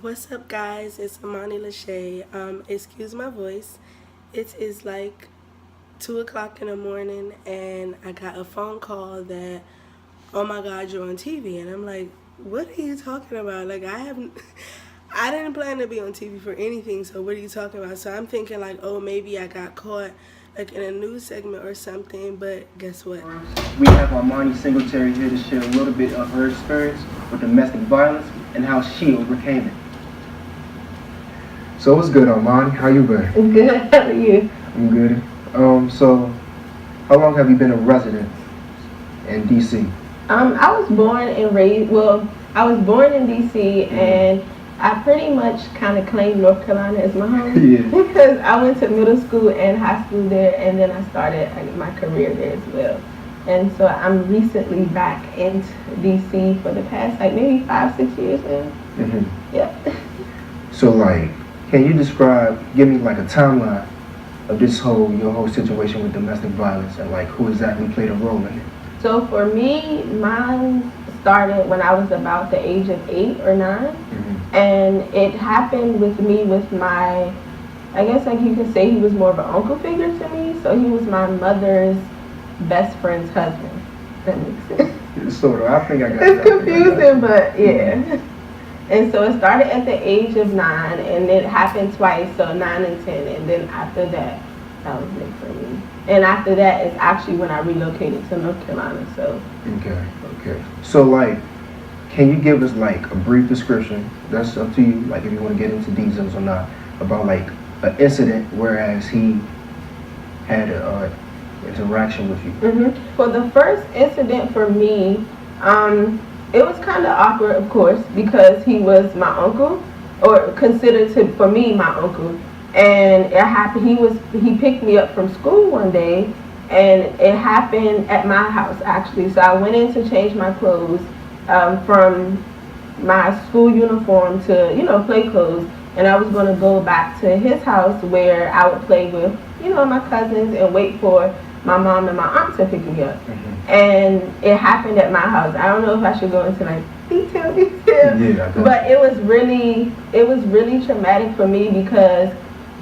What's up, guys? It's Amani Lashae. Excuse my voice. It is like 2 o'clock in the morning, and I got a phone call that, oh my God, you're on TV, and I'm like, what are you talking about? Like, I haven't, I didn't plan to be on TV for anything. So what are you talking about? So I'm thinking like, oh, maybe I got caught like in a news segment or something. But guess what? We have Armani Singletary here to share a little bit of her experience with domestic violence and how she overcame it. So what's good, Amani? How you been? Good. How are you? I'm good. So how long have you been a resident in DC? I was born and raised. Well, I was born in DC, and I pretty much kind of claimed North Carolina as my home Yeah. because I went to middle school and high school there, and then I started my career there as well. And so I'm recently back into DC for the past maybe 5-6 years now. Mm-hmm. Yep. So can you give me a timeline of your whole situation with domestic violence and who exactly played a role in it? So for me, mine started when I was about the age of 8 or 9. Mm-hmm. And it happened with me with my, I guess you could say he was more of an uncle figure to me. So he was my mother's best friend's husband. That makes sense. Sort of. I think I got It's that. confusing, but yeah. And so it started at the age of 9, and it happened twice, so 9 and 10. And then after that, that was it for me. And after that is actually when I relocated to North Carolina. So. Okay. So can you give us a brief description? That's up to you. If you want to get into details or not about an incident, whereas he had a interaction with you. Mm-hmm. For the first incident for me, it was kind of awkward, of course, because he was my uncle, or considered for me my uncle. And it happened. He picked me up from school one day, and it happened at my house actually. So I went in to change my clothes from my school uniform to play clothes, and I was going to go back to his house where I would play with my cousins and wait for my mom and my aunt to pick me up. Mm-hmm. And it happened at my house. I don't know if I should go into detail, yeah, but it was really traumatic for me because,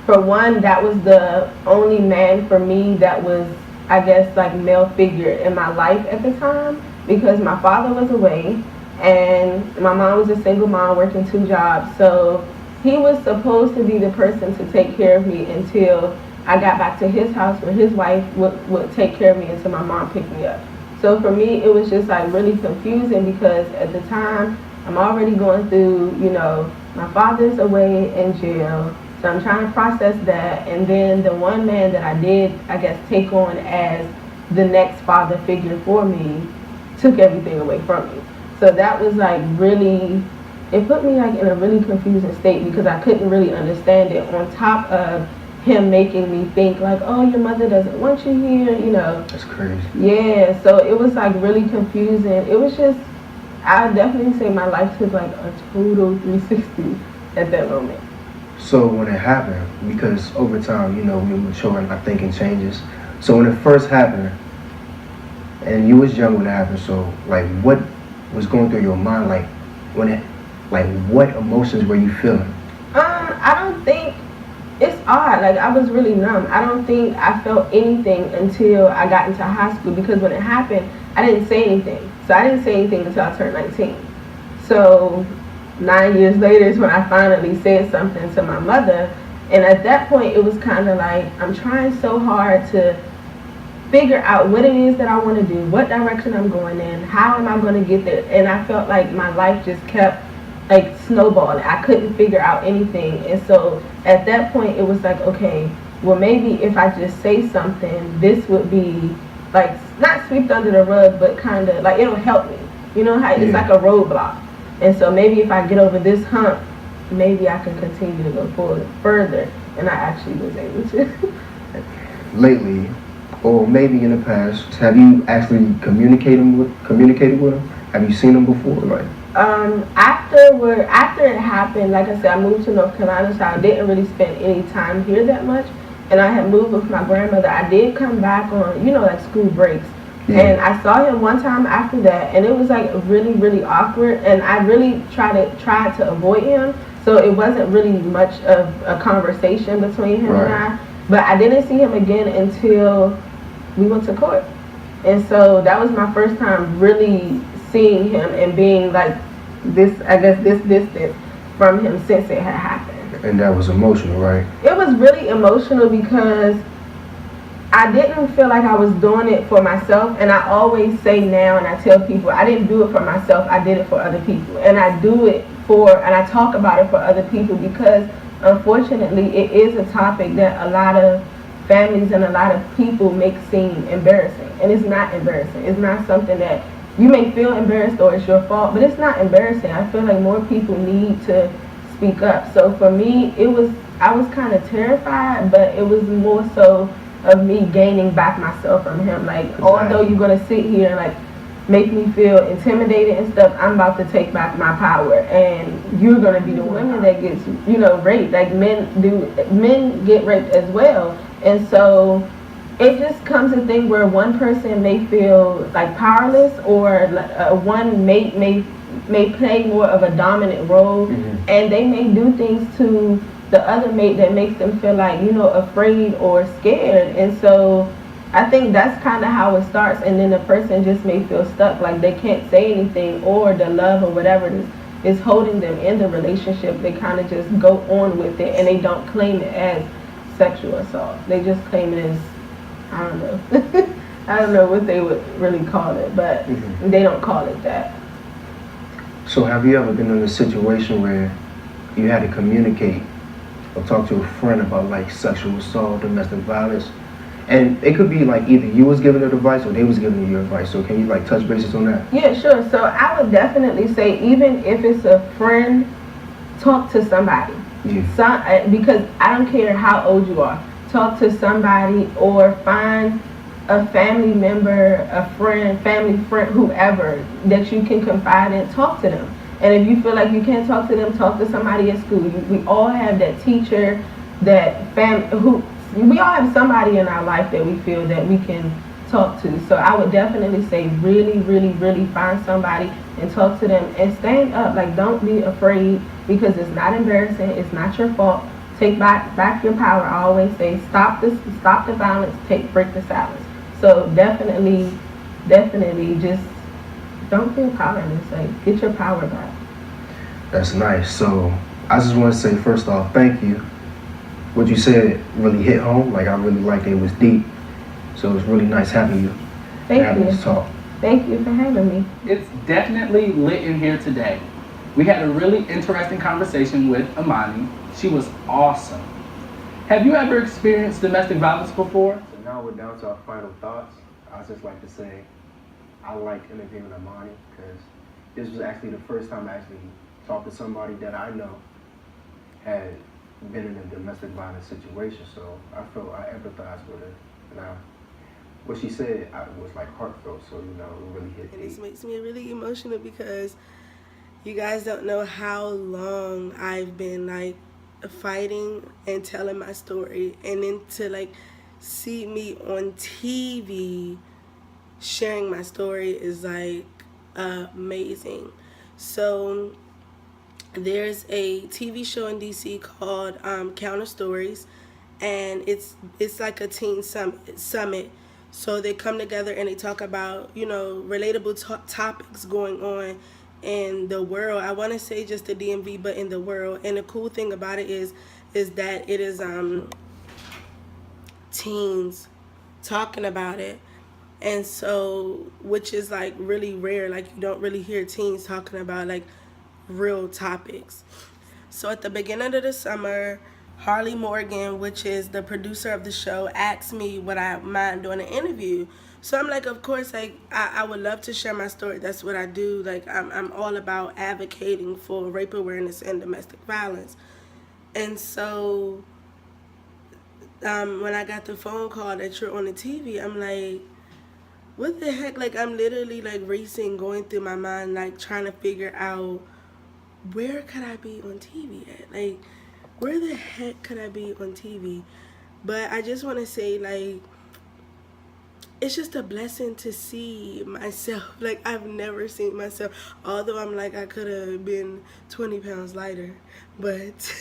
for one, that was the only man for me that was, I guess, male figure in my life at the time, because my father was away and my mom was a single mom working 2 jobs. So he was supposed to be the person to take care of me until I got back to his house, where his wife would take care of me until my mom picked me up. So for me, it was just really confusing because at the time I'm already going through, my father's away in jail. So I'm trying to process that. And then the one man that I did, I guess, take on as the next father figure for me took everything away from me. So that was really, it put me in a really confusing state because I couldn't really understand it, on top of him making me think oh, your mother doesn't want you here, That's crazy. Yeah, so it was really confusing. It was just, I would definitely say my life took a total 360 at that moment. So when it happened, because over time, we mature and our thinking changes. So when it first happened, and you was young when it happened, so what was going through your mind, what emotions were you feeling? I don't think, it's odd, I was really numb. I don't think I felt anything until I got into high school, because when it happened, I didn't say anything. So I didn't say anything until I turned 19. So 9 years later is when I finally said something to my mother. And at that point, it was kind of I'm trying so hard to figure out what it is that I want to do, what direction I'm going in, how am I going to get there. And I felt my life just kept snowballing. I couldn't figure out anything. And so at that point, it was okay, well, maybe if I just say something, this would be not swept under the rug, but kind of it'll help me. You know how it's a roadblock. And so maybe if I get over this hump, maybe I can continue to go forward further. And I actually was able to. Lately, or maybe in the past, have you actually communicated with him? Have you seen him before? After it happened, like I said, I moved to North Carolina, so I didn't really spend any time here that much. And I had moved with my grandmother. I did come back on, school breaks. Yeah. And I saw him one time after that, and it was really, really awkward. And I really tried to avoid him. So it wasn't really much of a conversation between him and Right. I. But I didn't see him again until we went to court. And so that was my first time really seeing him and being like this, I guess, this distance from him since it had happened. And that was emotional, right? It was really emotional because I didn't feel like I was doing it for myself. And I always say now, and I tell people, I didn't do it for myself, I did it for other people. And I do it and I talk about it for other people because unfortunately it is a topic that a lot of families and a lot of people make seem embarrassing. And it's not embarrassing. It's not something that you may feel embarrassed or it's your fault, but it's not embarrassing. I feel like more people need to speak up. So for me, I was kind of terrified, but it was more so of me gaining back myself from him. Like, although you're going to sit here and like make me feel intimidated and stuff, I'm about to take back my power, and you're going to be the woman that gets, raped. Like men get raped as well. And so it just comes a thing where one person may feel like powerless, or one mate may play more of a dominant role, and they may do things to the other mate that makes them feel like, afraid or scared. And so I think that's kind of how it starts, and then the person just may feel stuck, like they can't say anything, or the love or whatever is holding them in the relationship. They kind of just go on with it, and they don't claim it as sexual assault. They just claim it as, I don't know. I don't know what they would really call it, but they don't call it that. So have you ever been in a situation where you had to communicate or talk to a friend about like sexual assault, domestic violence? And it could be like either you was giving it advice or they was giving you advice. So can you like touch bases on that? Yeah, sure. So I would definitely say, even if it's a friend, talk to somebody. Yeah. Because I don't care how old you are. Talk to somebody, or find a family member, a friend, family friend, whoever that you can confide in. Talk to them. And if you feel like you can't talk to them, talk to somebody at school. We all have that teacher, we all have somebody in our life that we feel that we can talk to. So I would definitely say really, really, really find somebody and talk to them, and stand up. Like, don't be afraid, because it's not embarrassing. It's not your fault. Take back your power. I always say, stop the violence, break the silence. So definitely just don't feel powerless. Like, get your power back. That's nice. So I just want to say, first off, thank you. What you said really hit home. Like, I really liked it. It was deep. So it's really nice having you. Thank you. This talk. Thank you for having me. It's definitely lit in here today. We had a really interesting conversation with Amani. She was awesome. Have you ever experienced domestic violence before? So now we're down to our final thoughts. I'd just like to say I like interviewing Amani because this was actually the first time I actually talked to somebody that I know had been in a domestic violence situation. So I empathized with her. Now, what she said was like heartfelt, so it really hit And deep. this makes me really emotional because you guys don't know how long I've been like fighting and telling my story, and then to like see me on TV sharing my story is like amazing. So there's a TV show in DC called Counter Stories, and it's like a teen summit. So they come together and they talk about relatable topics going on in the world. I want to say just the DMV, but in the world. And the cool thing about it is that it is teens talking about it. And so, which is like really rare. Like, you don't really hear teens talking about like real topics. So at the beginning of the summer, Harley Morgan, which is the producer of the show, asked me would I mind doing an interview. So I'm like, of course, like I would love to share my story. That's what I do. Like, I'm all about advocating for rape awareness and domestic violence. And so when I got the phone call that you're on the TV, I'm like, what the heck? Like, I'm literally like racing, going through my mind, like trying to figure out where could I be on TV at? Like, where the heck could I be on TV? But I just want to say, like, it's just a blessing to see myself. Like, I've never seen myself, although I'm like, I could have been 20 pounds lighter, but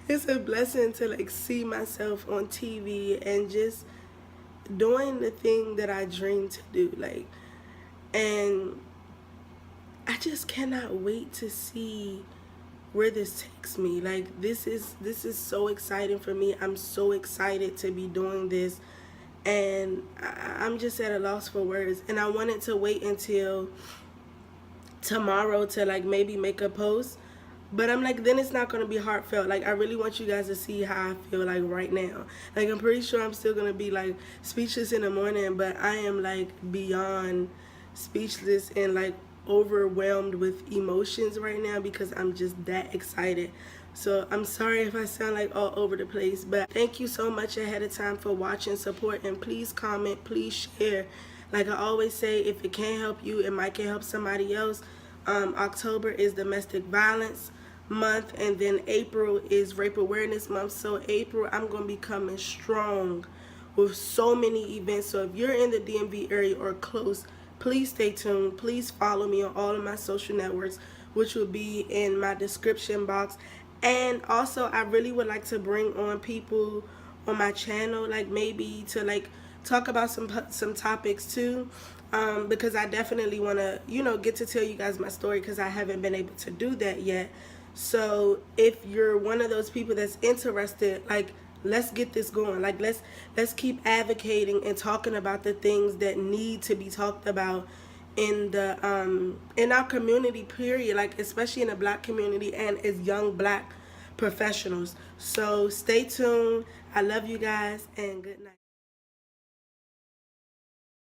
it's a blessing to like see myself on TV and just doing the thing that I dream to do. Like, and I just cannot wait to see where this takes me. Like, this is so exciting for me. I'm so excited to be doing this, and I'm just at a loss for words. And I wanted to wait until tomorrow to like maybe make a post, but I'm like, then it's not going to be heartfelt. Like, I really want you guys to see how I feel like right now. Like, I'm pretty sure I'm still going to be like speechless in the morning, but I am like beyond speechless and like overwhelmed with emotions right now because I'm just that excited. So I'm sorry if I sound like all over the place, but thank you so much ahead of time for watching, support, and please comment, please share. Like I always say, if it can't help you, it might can help somebody else. October is domestic violence month, and then April is rape awareness month. So April, I'm going to be coming strong with so many events. So if you're in the DMV area or close, please stay tuned. Please follow me on all of my social networks, which will be in my description box. And also, I really would like to bring on people on my channel, like maybe to like talk about some topics too, because I definitely want to, you know, get to tell you guys my story because I haven't been able to do that yet. So if you're one of those people that's interested, like, let's get this going. Like, let's keep advocating and talking about the things that need to be talked about in the in our community, period, like especially in the Black community and as young Black professionals. So stay tuned. I love you guys, and good night.